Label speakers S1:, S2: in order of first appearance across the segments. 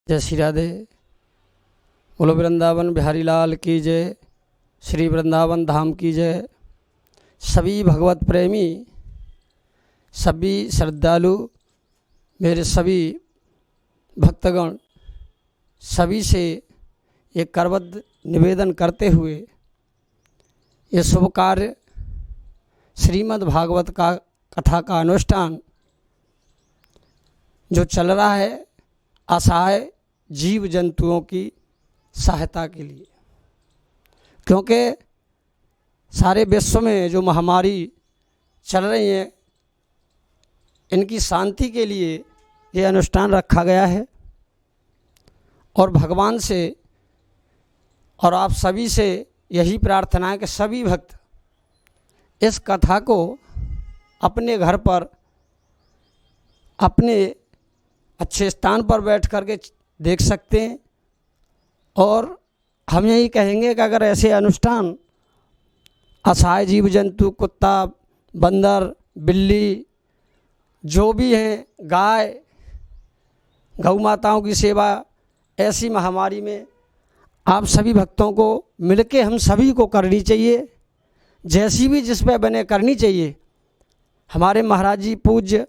S1: जय श्री राधे। बोलो वृंदावन बिहारी लाल की जय। श्री वृंदावन धाम की जय। सभी भगवत प्रेमी, सभी श्रद्धालु, मेरे सभी भक्तगण, सभी से एक करबद्ध निवेदन करते हुए ये शुभ कार्य श्रीमद् भागवत का कथा का अनुष्ठान जो चल रहा है असहाय जीव जंतुओं की सहायता के लिए, क्योंकि सारे विश्व में जो महामारी चल रही है इनकी शांति के लिए ये अनुष्ठान रखा गया है। और भगवान से और आप सभी से यही प्रार्थना है कि सभी भक्त इस कथा को अपने घर पर अपने अच्छे स्थान पर बैठ कर के देख सकते हैं। और हम यही कहेंगे कि अगर ऐसे अनुष्ठान असहाय जीव जंतु, कुत्ता, बंदर, बिल्ली, जो भी हैं, गाय, गौ माताओं की सेवा, ऐसी महामारी में आप सभी भक्तों को मिलके हम सभी को करनी चाहिए। जैसी भी जिस पे बने करनी चाहिए। हमारे महाराज जी पूज्य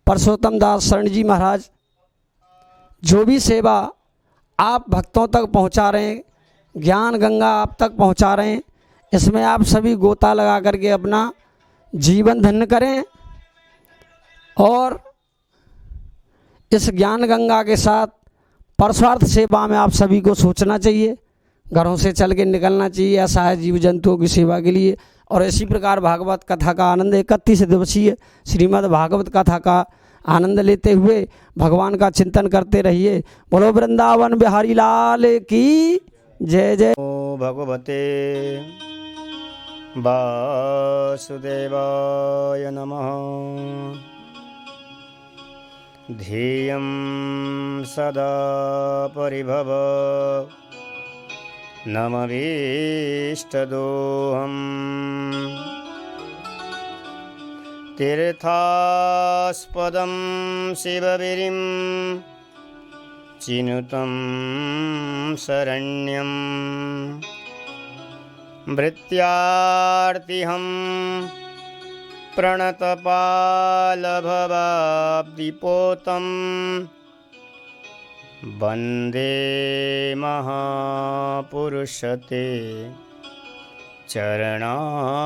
S1: परसोत्तम दास शरण जी महाराज जो भी सेवा आप भक्तों तक पहुंचा रहे हैं, ज्ञान गंगा आप तक पहुंचा रहे हैं, इसमें आप सभी गोता लगा करके अपना जीवन धन्य करें। और इस ज्ञान गंगा के साथ परस्वार्थ सेवा में आप सभी को सोचना चाहिए, घरों से चल के निकलना चाहिए असहाय जीव जंतुओं की सेवा के लिए। और इसी प्रकार भागवत कथा का आनंद 31 दिवसीय श्रीमद् भागवत कथा का आनंद लेते हुए भगवान का चिंतन करते रहिए। बोलो वृंदावन बिहारी लाल की जय जय।
S2: भगवते वासुदेवाय नमः। ध्येयं सदा परिभव नमवीष्टदोहम्। तीर्थास्पदं शिवगिरिं चिनुतं शरण्यं। भृत्यार्तिहं प्रणतपालभवाब्धिपोतं। वन्दे महापुरुषते चरणारविन्दम्।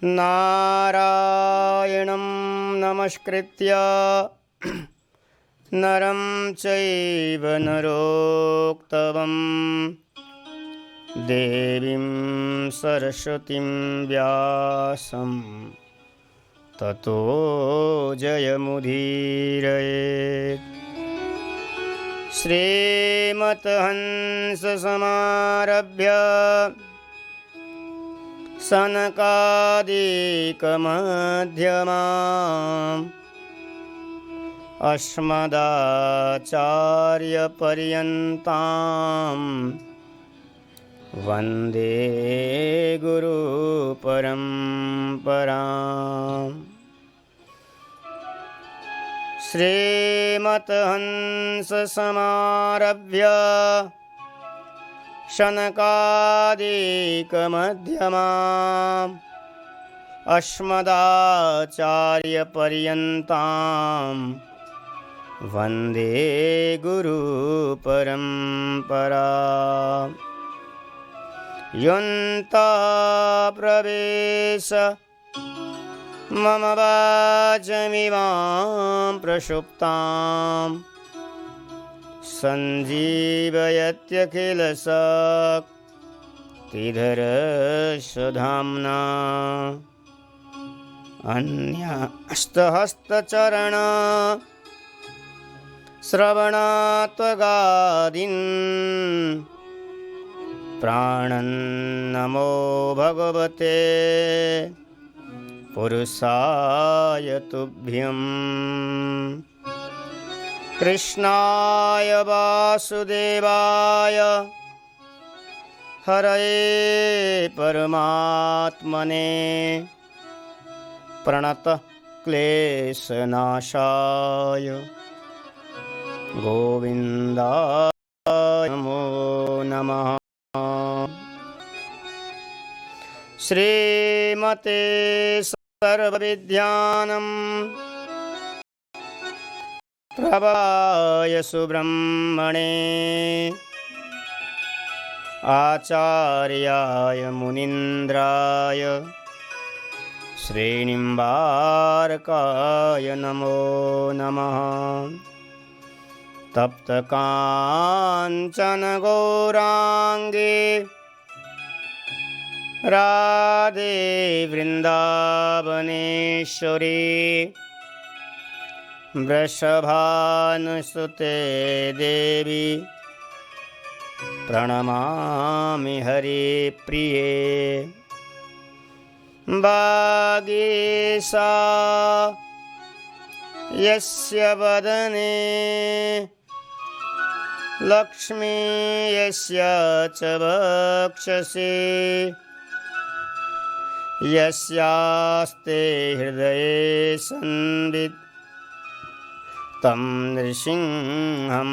S2: नारायणं नमस्कृत्य नरं चैव नरोत्तमं। देवीं सरस्वतीं व्यासं ततो जयमुदीरयेत्। श्रीमद्हंससमारभ्य सनकादिकमध्यमाम्। अस्मदाचार्यपर्यन्तां वन्दे गुरुपरम्पराम्। श्रीमद्हंससमारभ्य सनकादिकमध्यमाम्। अस्मदाचार्यपर्यन्तां वन्दे गुरुपरम्पराम्। यन्ता प्रवेश मम वाचमिमां प्रसुप्तां। सञ्जीवयत्यखिलशक्तिधरस्वधाम्ना। अन्यहस्तचरण श्रवणात्वगादीन्। प्राणन्नमो भगवते पुरुषाय तुभ्यं। कृष्णाय वासुदेवाय हरये परमात्मने प्रणत क्लेशनाशाय गोविन्दाय नमो नमः। श्रीमते सर्वविद्यानां प्रभवाय सुब्रह्मणे आचार्याय मुनीन्द्राय श्रीनिम्बारकाय नमो नमः। तप्तकाञ्चन गौराङ्गे राधे वृन्दावनेश्वरी वृषभानुसुते देवी प्रणमामि हरिप्रिये। वागीशा यस्य वदने लक्ष्मी यस्य च वक्षसि यस्यास्ते हृदये संवित् तं नृसिंहं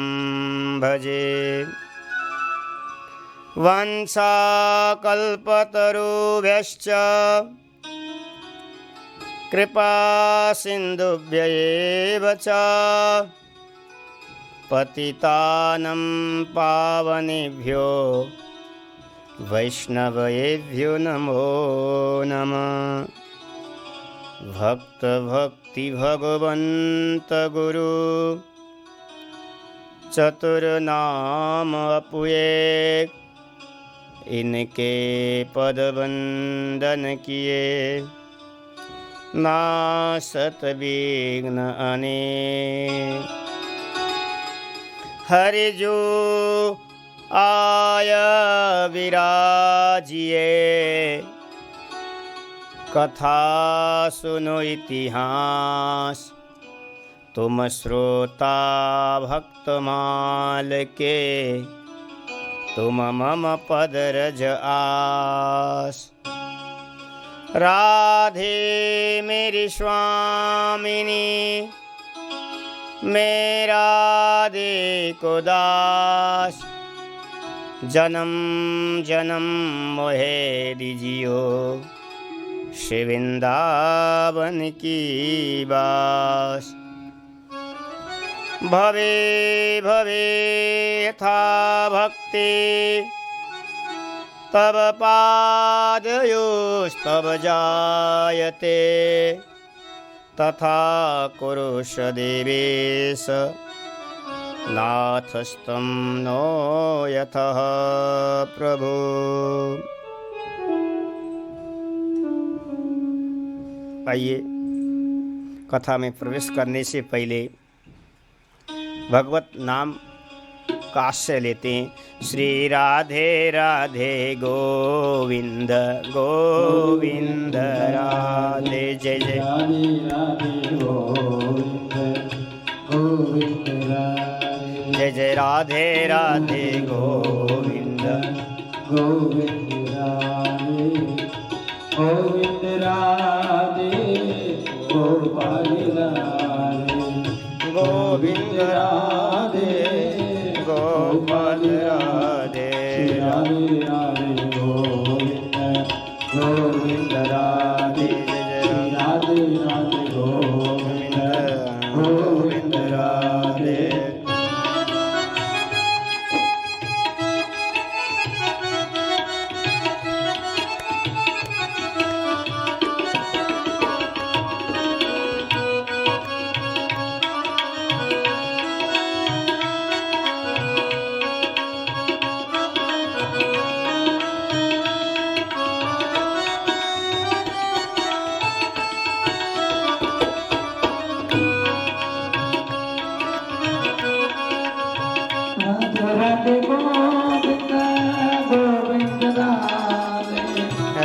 S2: भजे। वंशाकल्पतरुभ्यश्च कृपासिन्धुभ्य एव च पतितानं पावनेभ्यो वैष्णवेभ्यो नमो नमः। भक्त भक्ति भगवन्त गुरु चतुर्नाम अपुये इनके पद वंदन किए नासत विघ्न अनेक। हरि जो आय विराजिए कथा सुनो इतिहास तुम श्रोता भक्तमाल के तुम मम पद रज आस। राधे मेरी स्वामिनी मेरा दे को दास जन्म जन्म मोहे दीजियो श्री वृंदावन की बास। भवे भवे यथा भक्ति तब पादयोस्तव जायते तथा कुरुष देवेश नाथस्तं नो यतः प्रभु। आइए कथा में प्रवेश करने से पहले भगवत नाम का आश्रय लेते हैं। श्री राधे राधे गोविंद गोविंद राधे जय जय जय जय राधे राधे गोविंद
S3: गोविंद राधे गोपाल
S2: गोविंद राधे गोपाल राधे
S3: राधे राधे गोविंद गोविंद राधे राधे राधे गोविंद गोविंद राधे।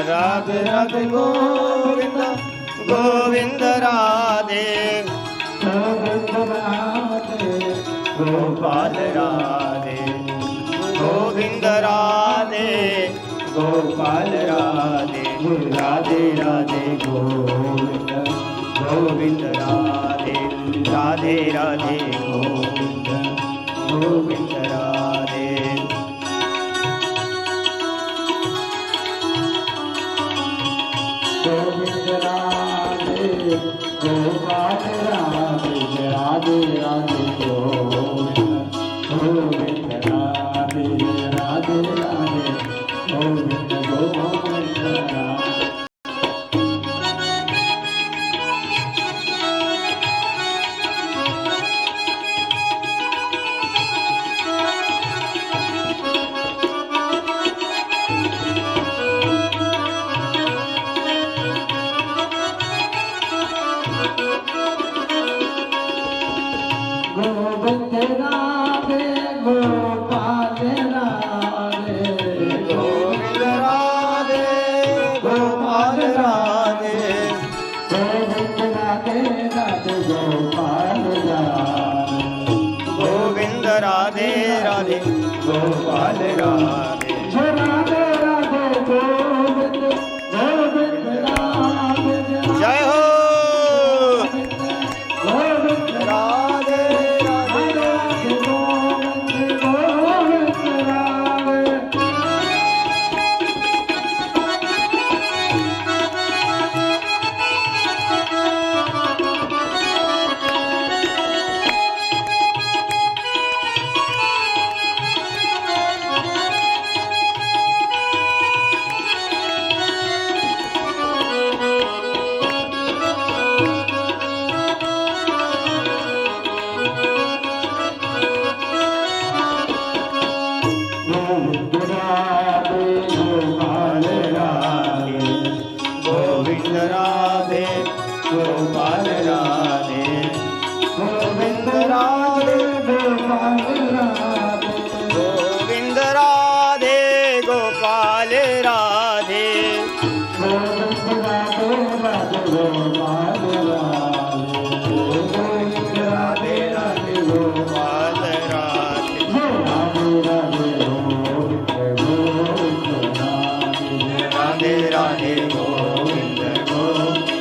S2: राधे राधे गोविंद गोविंद राधे गोपाल राधे गोविंद राधे गोपाल राधे राधे राधे गोविंद गोविंद राधे राधे राधे गोविंद गोविंद राधे
S3: गोविंद राधे गोपाल राधे राधे राधे गोविंद गोविंद राधे राधे राधे गोविंद गोविंद राधे गोविंद राधे गोपाल राधे
S2: गोविंद राधे गोपाल राधे
S3: गोविंद राधे राधे गोपाल राधे
S2: गोविंद राधे राधे गोपाल राधे
S3: राधे राधे गोविंद गोविंद राधे
S2: जय हो
S3: गोविंद
S2: राधे राधे
S3: राधे गोविंद गोविंद राधे गोविंद राधे गोपाल राधे
S2: गोविंद राधे गोपाल राधे
S3: गोविंद राधे गोपाल राधे
S2: गोविंद राधे गोपाल राधे
S3: गोविंद राधे राधे गोपाल राधे गोविंद राधे राधे गोपाल
S2: गोपाल राधे
S3: राधे राधे गोविंद राधे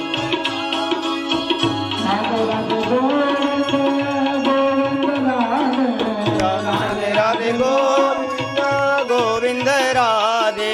S3: राधे गोविंद गोविंद राधे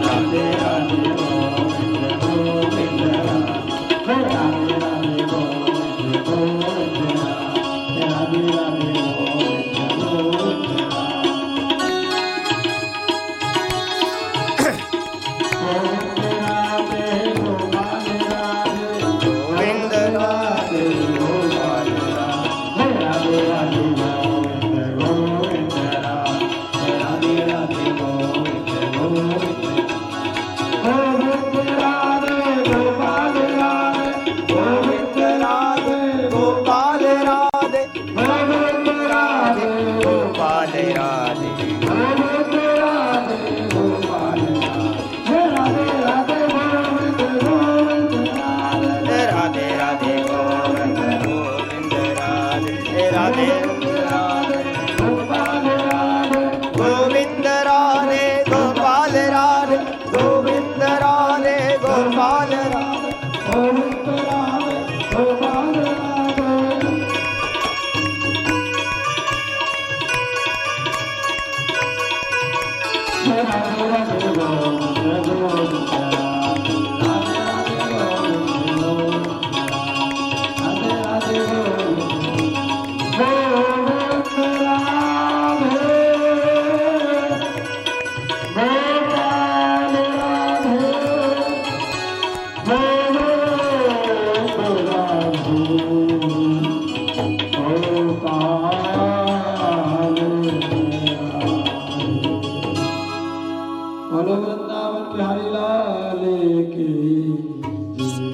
S2: राधे राधे गोविंद गोविंद राधे
S3: राधे राधे गोविंद गोविंद राधे गोविंद राधे गोपाल राधे
S2: गोविंद राधे
S3: गोविंद राधे गोपाल राधे गोपाल राधे गोपाल राधे
S2: गोविंद राधे गोपाल गोविंद राधे गोपाल राधे गोविंद राधे गोपाल राधे राधे राधे गोविंद गोविंद राधे राधे गोविंद राधे गोपाल राधे गोविंद राधे गोपाल राधे
S3: बोलो वृंदावन बिहारी लाल की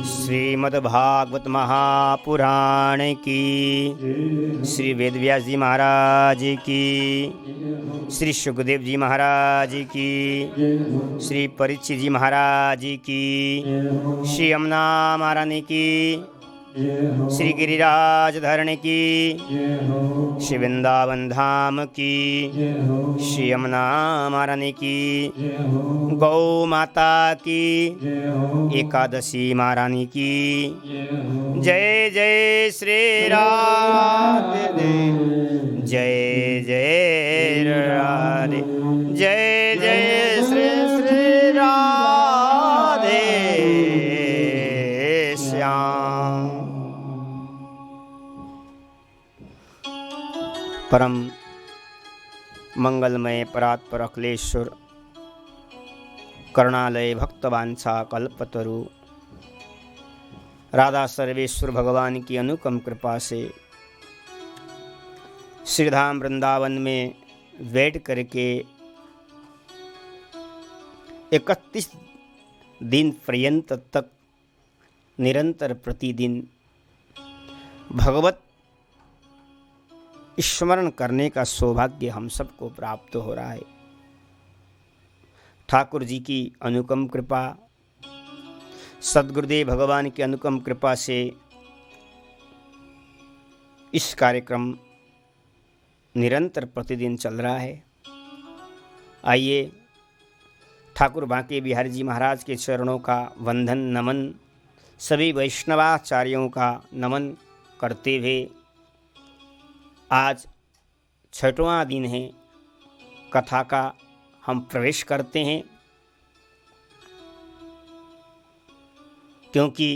S2: श्रीमद्भागवत महापुराण की, श्री वेदव्यास जी महाराज की, श्री सुखदेव जी महाराज की, श्री परीक्षित जी महाराज की, श्री यमुना महारानी की, श्री गिरिराज धरण की, श्री वृंदावन धाम की, श्री यमुना महारानी की, गौ माता की, एकादशी महारानी की। जय जय श्री राधे, जय जय राधे, जय जय श्री श्री राधे श्याम। परम मंगलमय परात्पर अखिलेश्वर करुणालय भक्तवांछा कल्पतरु राधा सर्वेश्वर भगवान की अनुकम कृपा से श्रीधाम वृंदावन में बैठ करके 31 दिन पर्यंत तक निरंतर प्रतिदिन भगवत स्मरण करने का सौभाग्य हम सबको प्राप्त हो रहा है। ठाकुर जी की अनुकम कृपा, सद्गुरुदेव भगवान की अनुकम कृपा से इस कार्यक्रम निरंतर प्रतिदिन चल रहा है। आइए ठाकुर बांके बिहारी जी महाराज के चरणों का वंदन नमन, सभी वैष्णवाचार्यों का नमन करते हुए आज 6वां दिन है कथा का, हम प्रवेश करते हैं। क्योंकि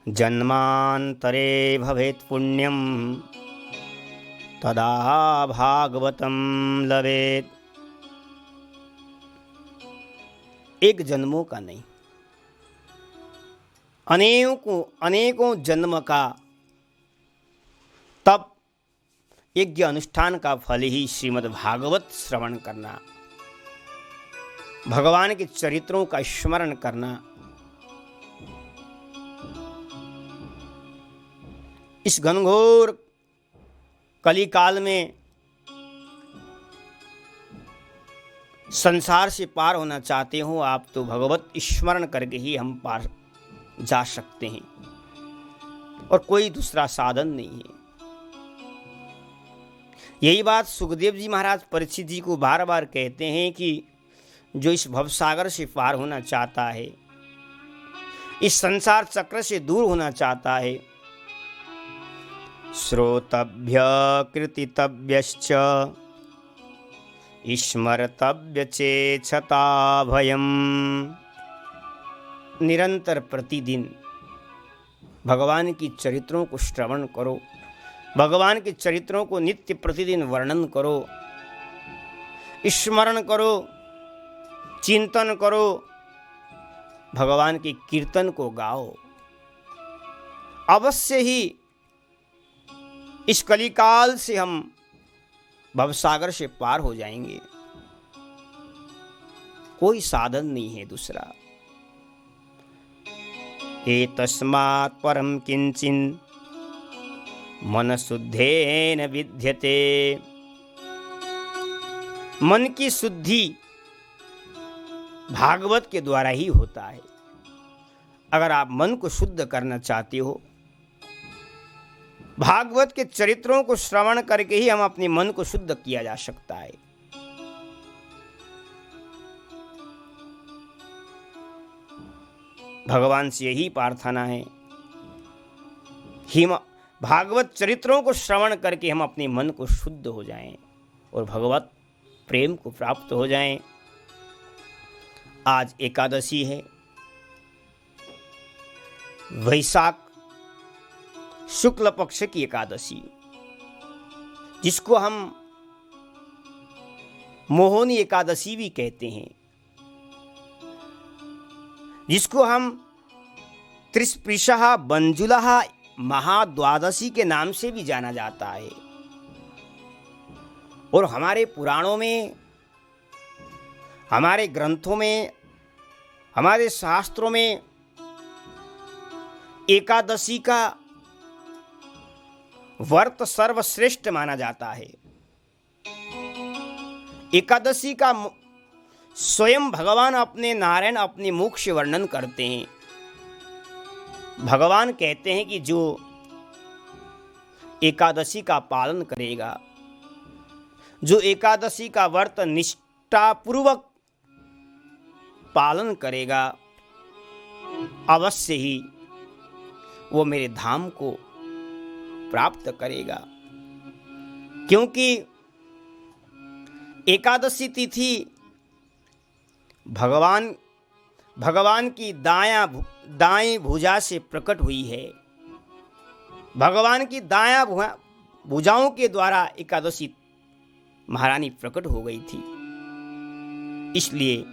S2: जन्मांतरे भवेत् पुण्यम तदा भागवतम लवेत्। एक जन्मों का नहीं, अनेकों जन्म का तब यज्ञ अनुष्ठान का फल ही श्रीमद् भागवत श्रवण करना, भगवान के चरित्रों का स्मरण करना। इस घनघोर कलिकाल में संसार से पार होना चाहते हो आप, तो भगवत स्मरण करके ही हम पार जा सकते हैं और कोई दूसरा साधन नहीं है। यही बात सुखदेव जी महाराज परीक्षित जी को बार बार कहते हैं कि जो इस भवसागर से पार होना चाहता है, इस संसार चक्र से दूर होना चाहता है, श्रोतव्य कृतितव्यश्च स्मर्तव्य चेच्छता भयम। निरंतर प्रतिदिन भगवान की चरित्रों को श्रवण करो, भगवान के चरित्रों को नित्य प्रतिदिन वर्णन करो, स्मरण करो, चिंतन करो, भगवान के कीर्तन को गाओ। अवश्य ही इस कलिकाल से हम भवसागर से पार हो जाएंगे। कोई साधन नहीं है दूसरा। एतस्मात् परम किंचिन मन शुद्धेन विद्यते। मन की शुद्धि भागवत के द्वारा ही होता है। अगर आप मन को शुद्ध करना चाहते हो, भागवत के चरित्रों को श्रवण करके ही हम अपने मन को शुद्ध किया जा सकता है। भगवान से यही प्रार्थना है कि भागवत चरित्रों को श्रवण करके हम अपने मन को शुद्ध हो जाएं और भगवत प्रेम को प्राप्त हो जाएं। आज एकादशी है, वैशाख शुक्ल पक्ष की एकादशी, जिसको हम मोहिनी एकादशी भी कहते हैं, जिसको हम त्रिस्पृशः बंजुलः महाद्वादशी के नाम से भी जाना जाता है। और हमारे पुराणों में हमारे ग्रंथों में, हमारे शास्त्रों में एकादशी का व्रत सर्वश्रेष्ठ माना जाता है। एकादशी का स्वयं भगवान अपने नारायण अपने मुख से वर्णन करते हैं। भगवान कहते हैं कि जो एकादशी का पालन करेगा, जो एकादशी का व्रत निष्ठापूर्वक पालन करेगा, अवश्य ही वो मेरे धाम को प्राप्त करेगा। क्योंकि एकादशी तिथि भगवान की दाएं भुजा से प्रकट हुई है। भगवान की दायां भुजाओं के द्वारा एकादशी महारानी प्रकट हो गई थी। इसलिए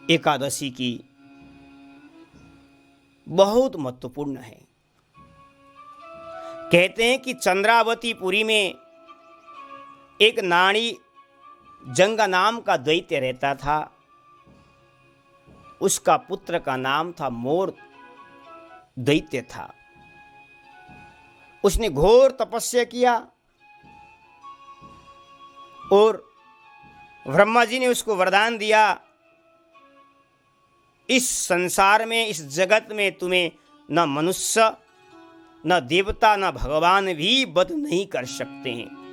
S2: एकादशी की बहुत महत्वपूर्ण है। कहते हैं कि चंद्रावतीपुरी में एक नाड़ी जंगा नाम का दैत्य रहता था। उसका पुत्र का नाम था मोर दैत्य था। उसने घोर तपस्या किया और ब्रह्मा जी ने उसको वरदान दिया, इस संसार में, इस जगत में तुम्हें न मनुष्य, न देवता, न भगवान भी वध नहीं कर सकते हैं।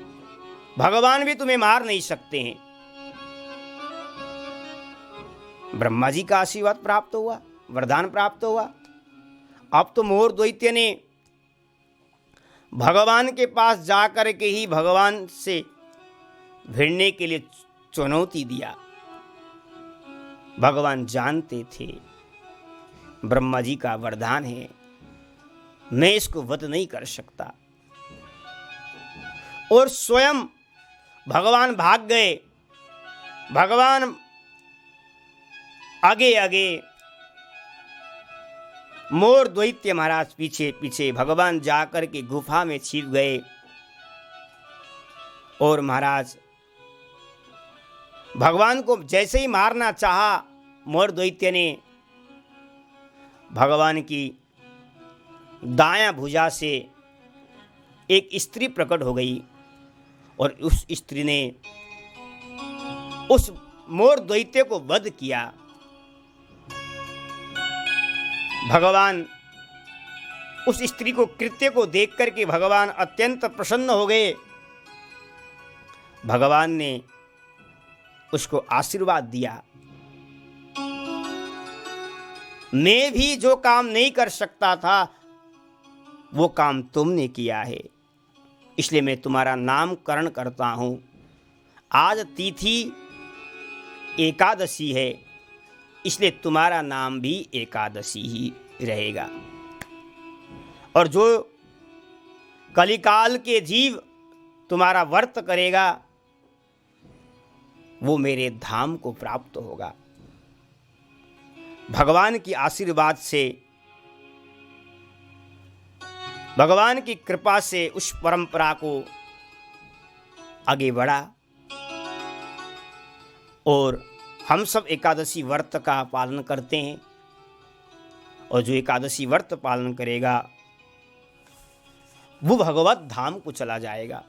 S2: भगवान भी तुम्हें मार नहीं सकते हैं। ब्रह्मा जी का आशीर्वाद प्राप्त हुआ, वरदान प्राप्त हुआ। अब तो मोर दैत्य ने भगवान के पास जाकर के ही भगवान से भिड़ने के लिए चुनौती दिया। भगवान जानते थे ब्रह्मा जी का वरदान है, मैं इसको वध नहीं कर सकता, और स्वयं भगवान भाग गए। भगवान आगे आगे, मोर दैत्य महाराज पीछे पीछे। भगवान जाकर के गुफा में छिप गए और महाराज भगवान को जैसे ही मारना चाहा, मोर दैत्य ने भगवान की दायां भुजा से एक स्त्री प्रकट हो गई और उस स्त्री ने उस मोर दैत्य को वध किया। भगवान उस स्त्री को कृत्य को देख करके भगवान अत्यंत प्रसन्न हो गए। भगवान ने उसको आशीर्वाद दिया, मैं भी जो काम नहीं कर सकता था वो काम तुमने किया है, इसलिए मैं तुम्हारा नामकरण करता हूं। आज तिथि एकादशी है, इसलिए तुम्हारा नाम भी एकादशी ही रहेगा। और जो कलिकाल के जीव तुम्हारा व्रत करेगा वो मेरे धाम को प्राप्त होगा। भगवान की आशीर्वाद से, भगवान की कृपा से उस परंपरा को आगे बढ़ा और हम सब एकादशी व्रत का पालन करते हैं। और जो एकादशी व्रत पालन करेगा वो भगवत धाम को चला जाएगा।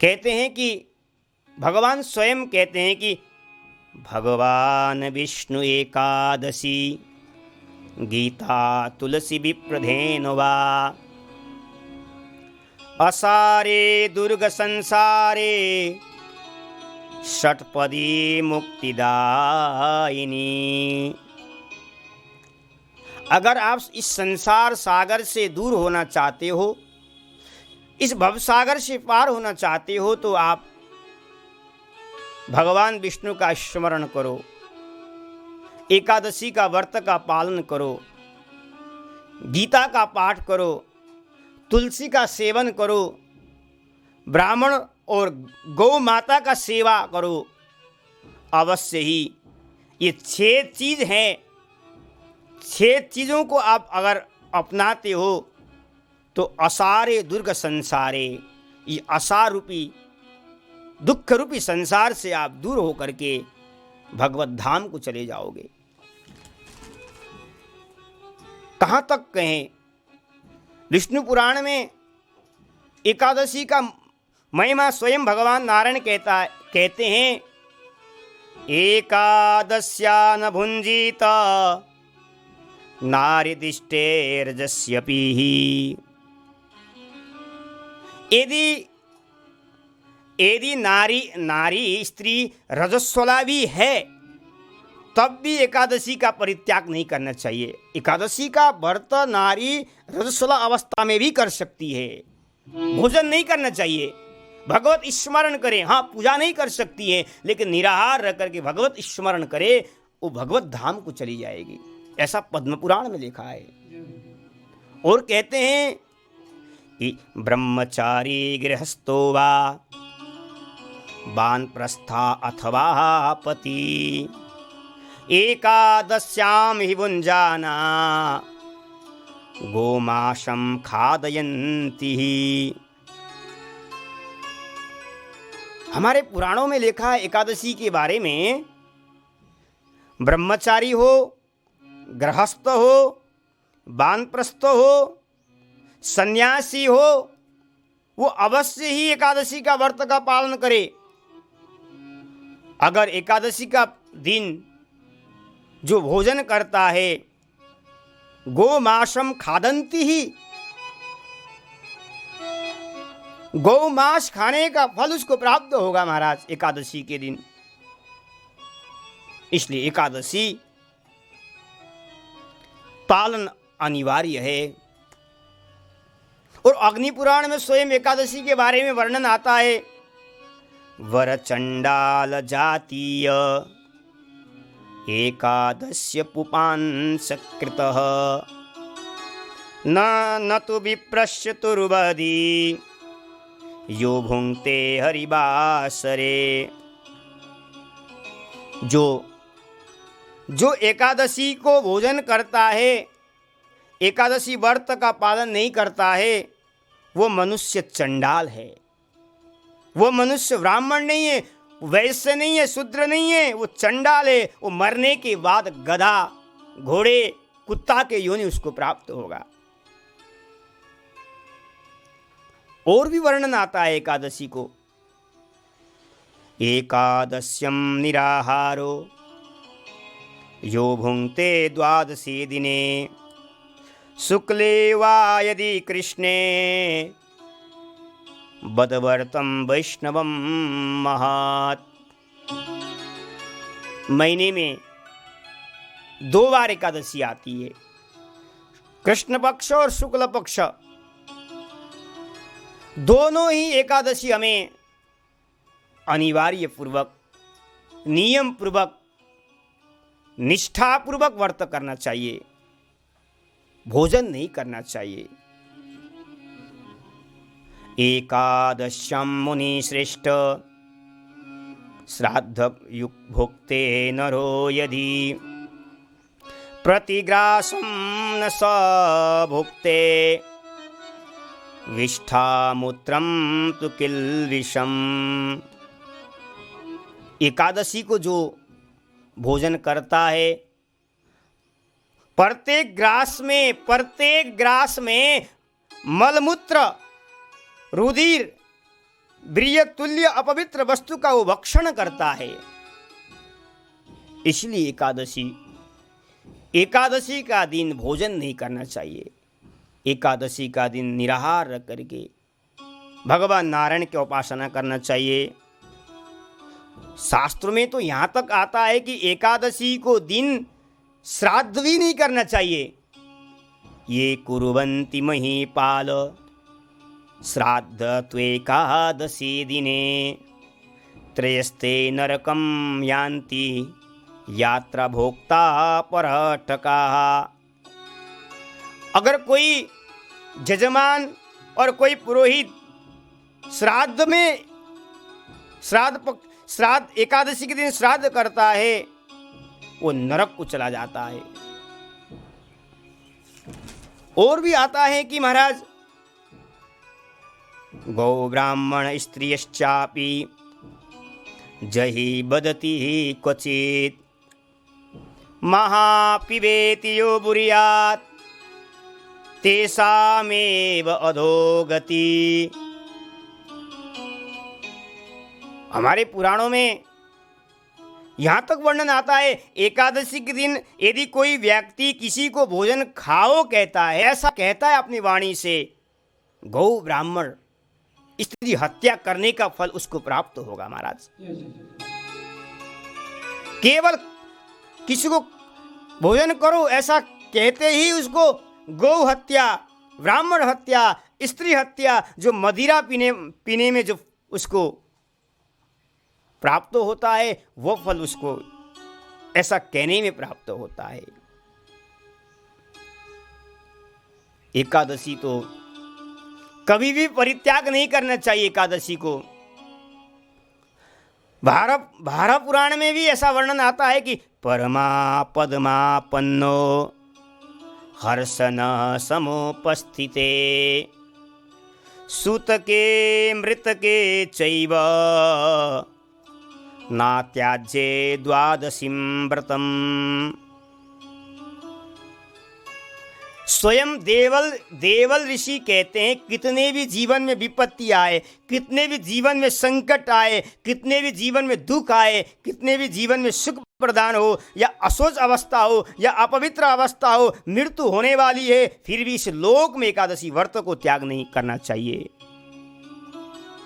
S2: कहते हैं कि भगवान स्वयं कहते हैं कि भगवान विष्णु एकादशी गीता तुलसी विप्रधेन वा असारे दुर्ग संसारे षटपदी मुक्तिदायिनी। अगर आप इस संसार सागर से दूर होना चाहते हो, इस भवसागर से पार होना चाहते हो, तो आप भगवान विष्णु का स्मरण करो, एकादशी का व्रत का पालन करो, गीता का पाठ करो, तुलसी का सेवन करो, ब्राह्मण और गौ माता का सेवा करो। अवश्य ही ये 6 चीज हैं। 6 चीज़ों को आप अगर अपनाते हो तो असारे दुर्ग संसारे, ये असार रूपी दुख रूपी संसार से आप दूर होकर के भगवत धाम को चले जाओगे। कहां तक कहें, विष्णु पुराण में एकादशी का महिमा स्वयं भगवान नारायण कहते हैं, एकादश्या न भुंजीत नारीदिष्टेर्जस्यपि। यदि नारी स्त्री रजस्वला भी है तब भी एकादशी का परित्याग नहीं करना चाहिए। एकादशी का व्रत नारी रजस्वला अवस्था में भी कर सकती है। भोजन नहीं करना चाहिए, भगवत स्मरण करे। हाँ, पूजा नहीं कर सकती है, लेकिन निराहार रह करके भगवत स्मरण करे, वो भगवत धाम को चली जाएगी। ऐसा पद्म पुराण में लिखा है। और कहते हैं कि ब्रह्मचारी गृहस्थो वा वानप्रस्था अथवा पति एकादश्याम हि भुञ्जाना गोमाशं खादयन्ति। हमारे पुराणों में लिखा है एकादशी के बारे में, ब्रह्मचारी हो, गृहस्थ हो, वानप्रस्थ हो, सन्यासी हो, वो अवश्य ही एकादशी का व्रत का पालन करे। अगर एकादशी का दिन जो भोजन करता है, गोमांसम खादन्ति ही, गौमांस खाने का फल उसको प्राप्त होगा महाराज एकादशी के दिन। इसलिए एकादशी पालन अनिवार्य है। और अग्नि पुराण में स्वयं एकादशी के बारे में वर्णन आता है, वर चंडाल जातीय एकादश्य पुपांसकृतः न तु विप्रस्य तुर्वदी यो भुंक्ते हरिवासरे। जो एकादशी को भोजन करता है, एकादशी व्रत का पालन नहीं करता है, वो मनुष्य चंडाल है। वो मनुष्य ब्राह्मण नहीं है, वैश्य नहीं है, शूद्र नहीं है, वो चंडाल है। वो मरने के बाद गधा, घोड़े, कुत्ता के योनि उसको प्राप्त होगा। और भी वर्णन आता है एकादशी को, एकादश्यम निराहारो यो भुंक्ते द्वादशी दिने शुक्ले वा यदि कृष्णे बदवर्तम वैष्णवम महात। महीने में 2 बार एकादशी आती है, कृष्ण पक्ष और शुक्ल पक्ष। दोनों ही एकादशी हमें अनिवार्य पूर्वक, नियम पूर्वक, निष्ठा पूर्वक व्रत करना चाहिए, भोजन नहीं करना चाहिए। एकादश्यम मुनि श्रेष्ठ श्राद्ध भुक्ते नरो यदि प्रतिग्रासम न स भुक्ते विष्ठामूत्रम तु किल्विषम। एकादशी को जो भोजन करता है, प्रत्येक ग्रास में मलमूत्र, रुधिर, वीर्य तुल्य अपवित्र वस्तु का वो भक्षण करता है। इसलिए एकादशी का दिन भोजन नहीं करना चाहिए। एकादशी का दिन निराहार रख करके भगवान नारायण की उपासना करना चाहिए। शास्त्रों में तो यहाँ तक आता है कि एकादशी को दिन श्राद्ध भी नहीं करना चाहिए। ये कुर्वन्ति महीपाल श्राद्ध त्वेकादशी दिने त्रयस्ते नरकम यान्ति यात्रा भोक्ता पर्यटकाः। अगर कोई जजमान और कोई पुरोहित श्राद्ध एकादशी के दिन श्राद्ध करता है, वो नरक को चला जाता है। और भी आता है कि महाराज गौ ब्राह्मण स्त्रियश्चापि जहि बदति क्वचित् महापिबेति यो बुर्यात् तेषामेव अधोगति। हमारे पुराणों में यहाँ तक वर्णन आता है, एकादशी के दिन यदि कोई व्यक्ति किसी को भोजन खाओ कहता है, ऐसा कहता है अपनी वाणी से, गौ ब्राह्मण स्त्री हत्या करने का फल उसको प्राप्त होगा महाराज। केवल किसी को भोजन करो ऐसा कहते ही उसको गौ हत्या, ब्राह्मण हत्या, स्त्री हत्या, जो मदिरा पीने में जो उसको प्राप्त होता है वो फल उसको ऐसा कहने में प्राप्त होता है। एकादशी तो कभी भी परित्याग नहीं करना चाहिए एकादशी को। भारत पुराण में भी ऐसा वर्णन आता है कि परमा पद्मापन्नो हर्षन समुपस्थिते सूतके मृतके चैव नात्याज्ये द्वादशीं व्रतम। स्वयं देवल ऋषि कहते हैं, कितने भी जीवन में विपत्ति आए, कितने भी जीवन में संकट आए, कितने भी जीवन में दुख आए, कितने भी जीवन में सुख प्रदान हो या अशोच अवस्था हो या अपवित्र अवस्था हो, मृत्यु होने वाली है, फिर भी इस लोक में एकादशी व्रत को त्याग नहीं करना चाहिए।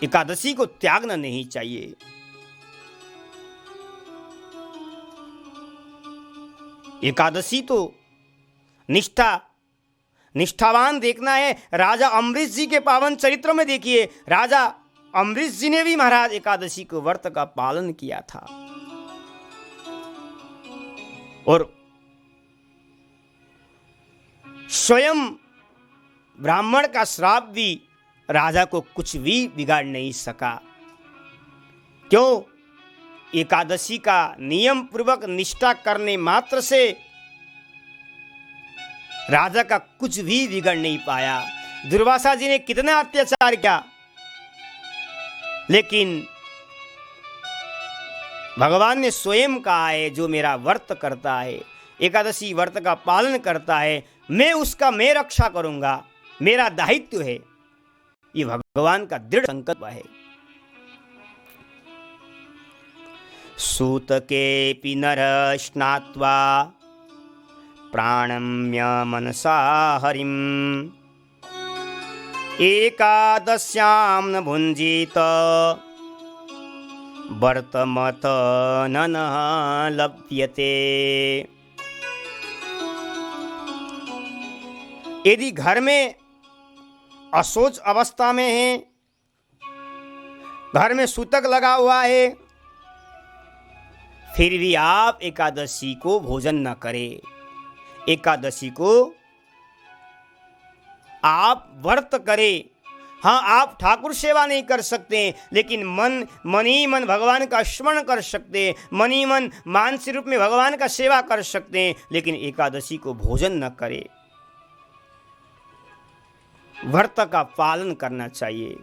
S2: एकादशी को त्यागना नहीं चाहिए। एकादशी तो निष्ठावान देखना है। राजा अम्बरीश जी के पावन चरित्र में देखिए, राजा अम्बरीश जी ने भी महाराज एकादशी को व्रत का पालन किया था और स्वयं ब्राह्मण का श्राप भी राजा को कुछ भी बिगाड़ नहीं सका। क्यों? एकादशी का नियम पूर्वक निष्ठा करने मात्र से राजा का कुछ भी बिगड़ नहीं पाया। दुर्वासा जी ने कितना अत्याचार किया, लेकिन भगवान ने स्वयं कहा है, जो मेरा व्रत करता है, एकादशी व्रत का पालन करता है, मैं रक्षा करूंगा, मेरा दायित्व है। ये भगवान का दृढ़ संकल्प है। सूतकेऽपि नरः स्नात्वा प्राणम्य मनसा हरिम् एकादश्यां न भुञ्जीत वर्तमत न लभ्यते। यदि घर में अशोच अवस्था में है, घर में सूतक लगा हुआ है, फिर भी आप एकादशी को भोजन न करें। एकादशी को आप व्रत करें। हाँ, आप ठाकुर सेवा नहीं कर सकते, लेकिन मन ही मन भगवान का स्मरण कर सकते हैं, मन ही मन मानसिक रूप में भगवान का सेवा कर सकते हैं, लेकिन एकादशी को भोजन न करें। व्रत का पालन करना चाहिए।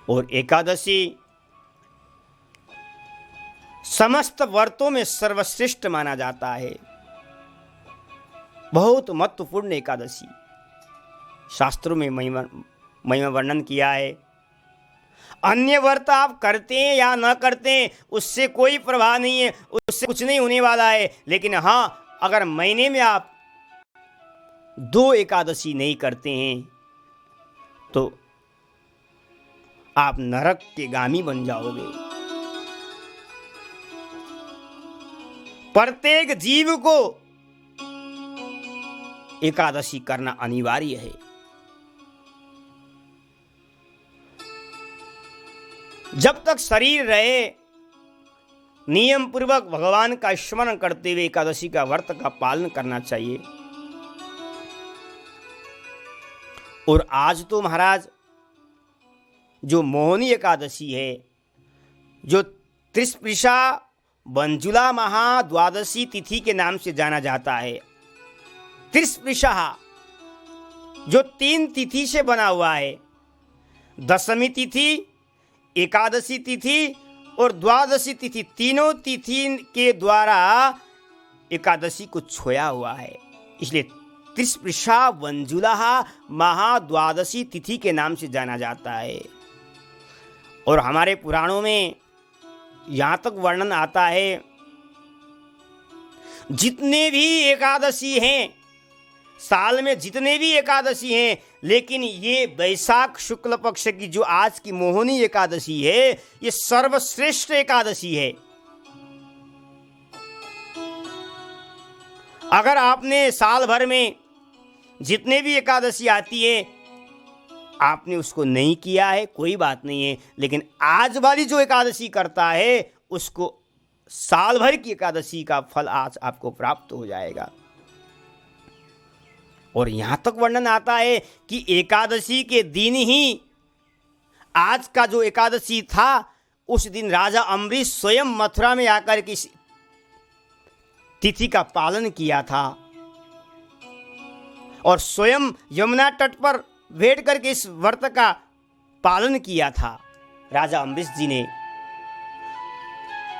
S2: और एकादशी समस्त व्रतों में सर्वश्रेष्ठ माना जाता है। बहुत महत्वपूर्ण एकादशी, शास्त्रों में महिमा वर्णन किया है। अन्य व्रत आप करते हैं या न करते हैं उससे कोई प्रभाव नहीं है, उससे कुछ नहीं होने वाला है। लेकिन हाँ, अगर महीने में आप 2 एकादशी नहीं करते हैं तो आप नरक के गामी बन जाओगे। प्रत्येक जीव को एकादशी करना अनिवार्य है। जब तक शरीर रहे, नियम पूर्वक भगवान का स्मरण करते हुए एकादशी का व्रत का पालन करना चाहिए। और आज तो महाराज जो मोहनी एकादशी है, जो त्रिस्पृशा मंजुला महाद्वादशी तिथि के नाम से जाना जाता है। त्रिस्पृशा जो 3 तिथि से बना हुआ है, दशमी तिथि, एकादशी तिथि और द्वादशी तिथि, तीनों तिथि के द्वारा एकादशी को छोया हुआ है। इसलिए त्रिस्पृशा वंजुला महाद्वादशी तिथि के नाम से जाना जाता है। और हमारे पुराणों में यहाँ तक वर्णन आता है, जितने भी एकादशी हैं, साल में जितने भी एकादशी हैं, लेकिन ये वैशाख शुक्ल पक्ष की जो आज की मोहिनी एकादशी है, ये सर्वश्रेष्ठ एकादशी है। अगर आपने साल भर में जितने भी एकादशी आती है आपने उसको नहीं किया है, कोई बात नहीं है, लेकिन आज वाली जो एकादशी करता है उसको साल भर की एकादशी का फल आज आपको प्राप्त हो जाएगा। और यहां तक वर्णन आता है कि एकादशी के दिन ही, आज का जो एकादशी था, उस दिन राजा अम्बरीश स्वयं मथुरा में आकर के तिथि का पालन किया था और स्वयं यमुना तट पर बैठ करके इस व्रत का पालन किया था राजा अम्बरीश जी ने।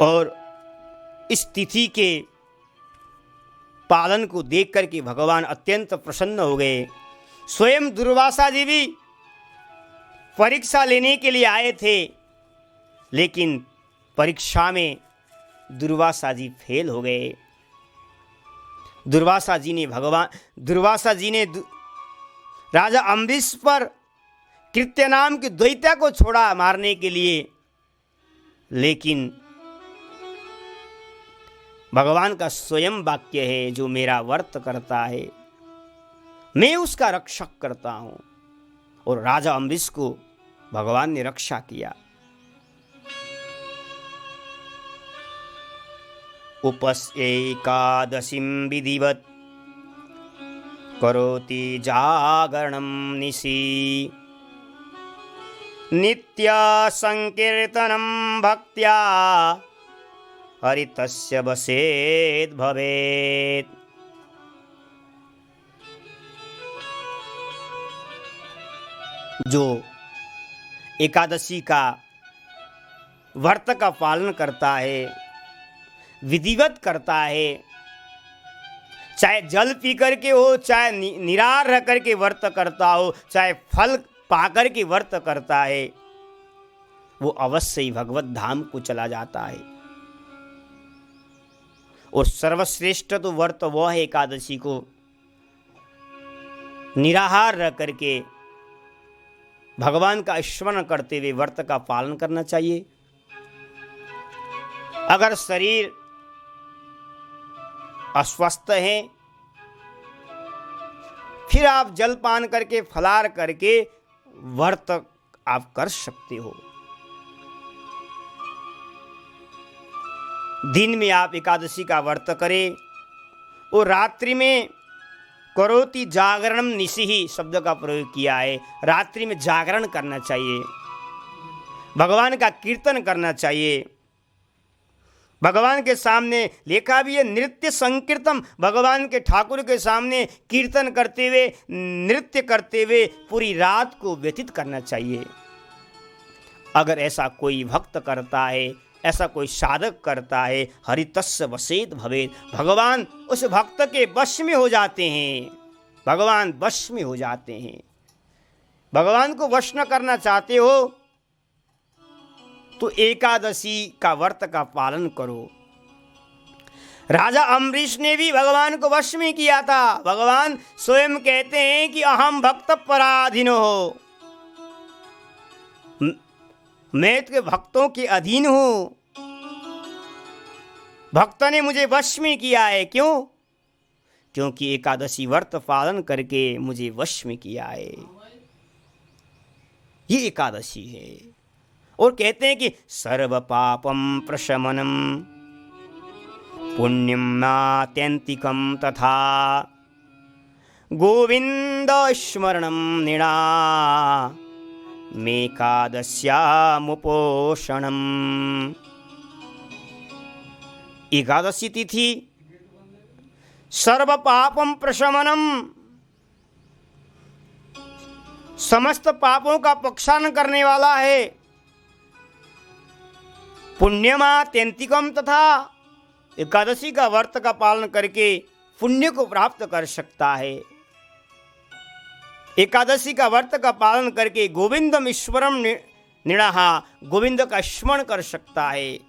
S2: और इस तिथि के पालन को देख करके भगवान अत्यंत प्रसन्न हो गए। स्वयं दुर्वासा जी भी परीक्षा लेने के लिए आए थे, लेकिन परीक्षा में दुर्वासा जी फेल हो गए। दुर्वासा जी ने राजा अम्बरीश पर कृत्य नाम की द्वैत्या को छोड़ा मारने के लिए, लेकिन भगवान का स्वयं वाक्य है, जो मेरा व्रत करता है मैं उसका रक्षक करता हूं। और राजा अम्बरीश को भगवान ने रक्षा किया। उपस्यैकादशीं विधिवत् करोति जागरणं निशि नित्य संकीर्तनं भक्त्या हरितस्य वसेद् भवेत्। जो एकादशी का व्रत का पालन करता है, विधिवत करता है, चाहे जल पी करके हो, चाहे निराहार रह करके व्रत करता हो, चाहे फल पाकर के व्रत करता है, वो अवश्य ही भगवत धाम को चला जाता है। और सर्वश्रेष्ठ तो व्रत वो है एकादशी को निराहार रह करके भगवान का स्मरण करते हुए व्रत का पालन करना चाहिए। अगर शरीर अस्वस्थ है, फिर आप जलपान करके फलाहार करके व्रत आप कर सकते हो। दिन में आप एकादशी का व्रत करें और रात्रि में करोति जागरणम निशिहि शब्द का प्रयोग किया है। रात्रि में जागरण करना चाहिए, भगवान का कीर्तन करना चाहिए। भगवान के सामने लिखा भी है, नृत्य संकीर्तन, भगवान के ठाकुर के सामने कीर्तन करते हुए, नृत्य करते हुए पूरी रात को व्यतीत करना चाहिए। अगर ऐसा कोई भक्त करता है, ऐसा कोई साधक करता है, हरितस्य वसेद् भवेत्, भगवान उस भक्त के वश में हो जाते हैं। भगवान वश में हो जाते हैं। भगवान को वश न करना चाहते हो तो एकादशी का व्रत का पालन करो। राजा अम्बरीश ने भी भगवान को वश में किया था। भगवान स्वयं कहते हैं कि अहम भक्त पराधीनो हो, मैं तो भक्तों के अधीन हूं। भक्त ने मुझे वश में किया है। क्यों? क्योंकि एकादशी व्रत पालन करके मुझे वश में किया है। ये एकादशी है। और कहते हैं कि सर्व पापम प्रशमनम पुण्यम नात्यंतिकम तथा गोविंद स्मरणम निणा मेकादश्यामुपोषणम। एकादशी तिथि सर्व पापम प्रशमनम, समस्त पापों का प्रक्षालन करने वाला है। पुण्यमात्यंतिकम तथा एकादशी का व्रत का पालन करके पुण्य को प्राप्त कर सकता है। एकादशी का व्रत का पालन करके गोविंदम ईश्वरम निणाहा, गोविंद का स्मरण कर सकता है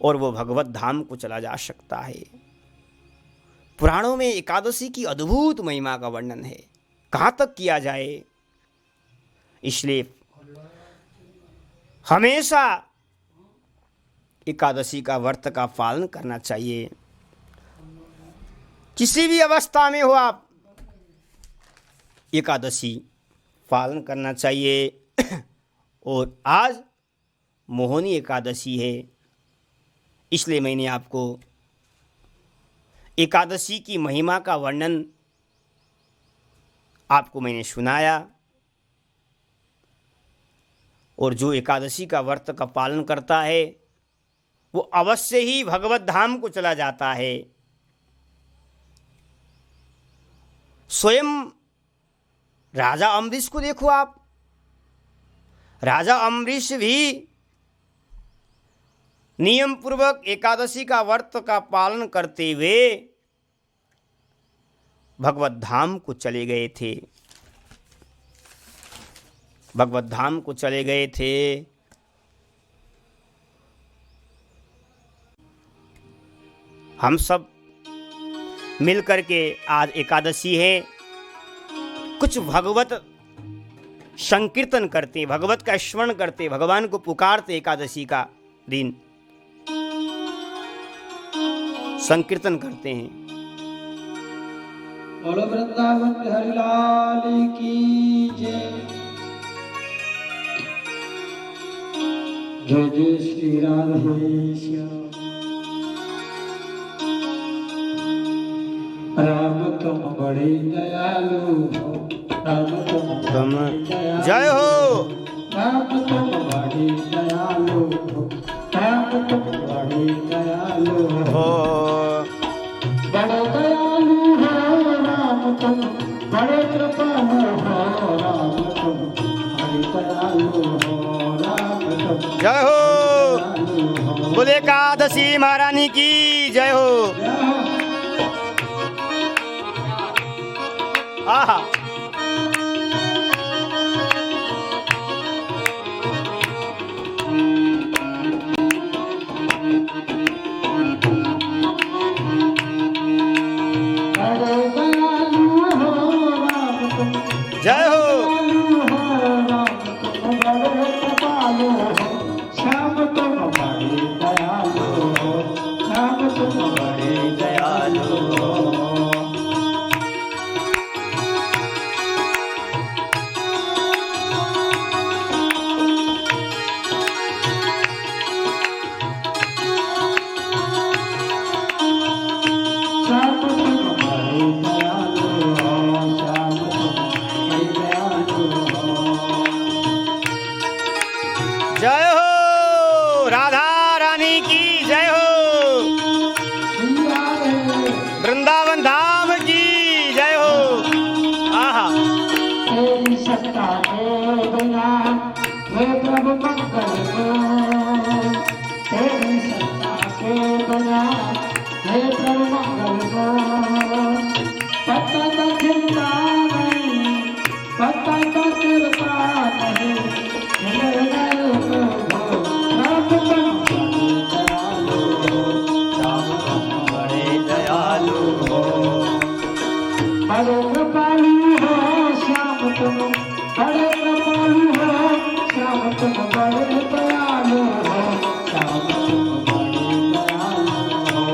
S2: और वो भगवत धाम को चला जा सकता है। पुराणों में एकादशी की अद्भुत महिमा का वर्णन है, कहाँ तक किया जाए। इसलिए हमेशा एकादशी का व्रत का पालन करना चाहिए। किसी भी अवस्था में हो आप, एकादशी पालन करना चाहिए। और आज मोहिनी एकादशी है, इसलिए मैंने आपको एकादशी की महिमा का वर्णन आपको मैंने सुनाया। और जो एकादशी का व्रत का पालन करता है वो अवश्य ही भगवत धाम को चला जाता है। स्वयं राजा अम्बरीश को देखो आप, राजा अम्बरीश भी नियम पूर्वक एकादशी का व्रत का पालन करते हुए भगवत धाम को चले गए थे, भगवत धाम को चले गए थे। हम सब मिलकर के आज एकादशी है, कुछ भगवत संकीर्तन करते, भगवत का स्मरण करते, भगवान को पुकारते। एकादशी का दिन संकीर्तन करते हैं।
S3: बोलो वृंदावन बिहारी लाल की जय। जय जय श्री राधे श्याम। राम तुम बड़े दयालु हो, राम तुम
S2: जय हो।
S3: राम तुम बड़े दयालु हो, राम तुम बड़े दयालु हो, बड़े दयालु हो राम तुम, बड़े कृपालु हो राम तुम, बड़े दयालु हो राम तुम।
S2: जय हो। बोले एकादशी महारानी की जय हो। आहा। जय हो।
S3: श्याम तुम बड़े दयालु हो, श्याम तुम बड़े दयालु हो।
S2: जय हो। राधा रानी की जय हो। वृंदावन धाम की जय हो। आहा।
S3: तेरी सत्ता के बिना हे प्रभु मंगल को, तेरी सत्ता के बिना हे प्रभु मंगल को। पता तो चिंता नहीं, पता तो कृपा नहीं, बड़े कृपालु हो श्याम तुम, बड़े कृपालु हो श्याम तुम, बड़े दयालु हो श्याम तुम, बड़े दयालु हो।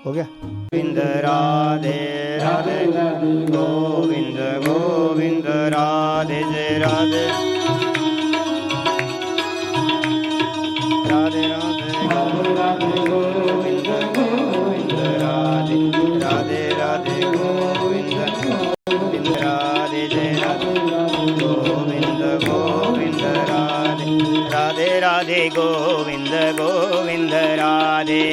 S2: हो गया। गोविंद राधे राधे गोविंद गोविंद राधे जय राधे राधे राधे गोविंद गोविंद राधे राधे राधे गोविंद गोविंद राधे जय राधे गोविंद गोविंद राधे राधे राधे गोविंद गोविंद राधे।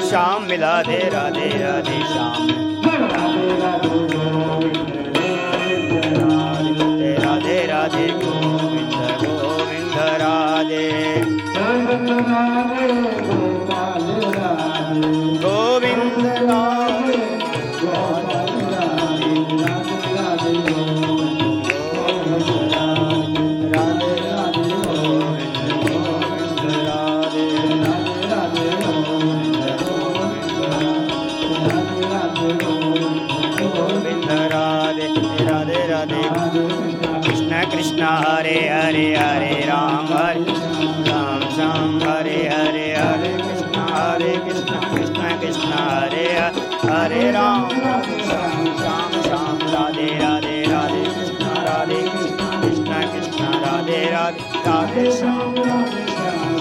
S2: श्याम मिला दे राधे राधे श्याम राधे राधे गोविंद गोविंद राधे गोविंद राधे कृष्ण हरे हरे हरे राम राम श्याम हरे हरे हरे कृष्ण कृष्ण कृष्ण हरे हरे राम श्याम श्याम राधे राधे राधे कृष्ण कृष्ण कृष्ण राधे राधे राधे श्याम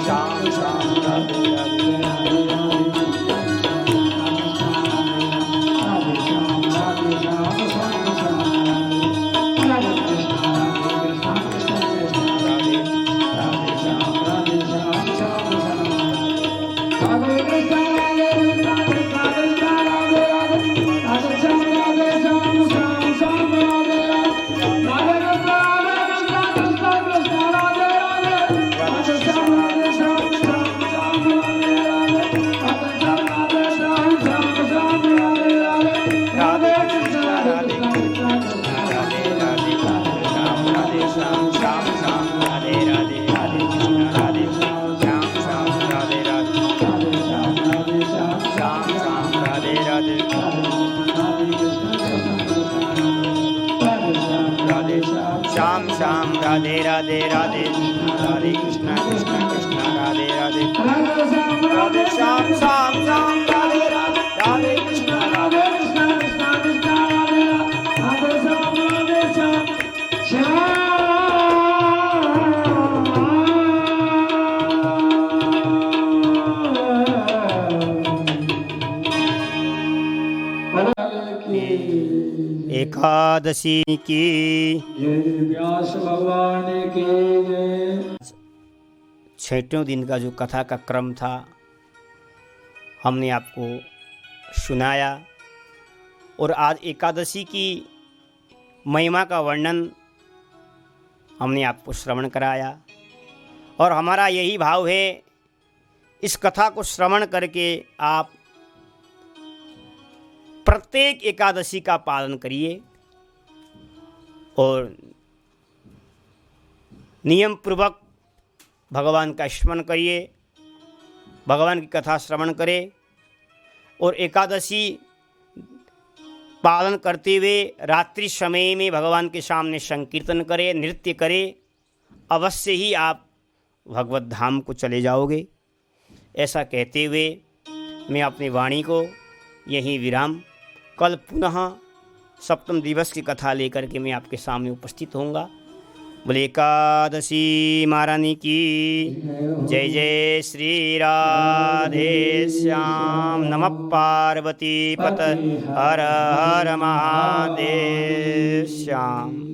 S2: श्याम श्याम राधे राधे श्याम श्याम राधे राधे राधे राधे कृष्ण कृष्ण कृष्ण राधे राधे राधे श्याम श्याम श्याम राधे राधे राधे कृष्ण राधे कृष्ण कृष्ण कृष्ण राधे राधे श्याम राधे श्याम एकादशी की
S3: व्यास भगवान की जय।
S2: छठवें दिन का जो कथा का क्रम था हमने आपको सुनाया और आज एकादशी की महिमा का वर्णन हमने आपको श्रवण कराया और हमारा यही भाव है इस कथा को श्रवण करके आप प्रत्येक एकादशी का पालन करिए और नियम पूर्वक भगवान का स्मरण करिए, भगवान की कथा श्रवण करें और एकादशी पालन करते हुए रात्रि समय में भगवान के सामने संकीर्तन करें, नृत्य करें, अवश्य ही आप भगवत धाम को चले जाओगे। ऐसा कहते हुए मैं अपनी वाणी को यहीं विराम, कल पुनः सप्तम दिवस की कथा लेकर के मैं आपके सामने उपस्थित होऊंगा। बोले एकादशी महारानी की जय। जय श्री राधे श्याम। नमः पार्वती पत हर हर महादेव श्याम।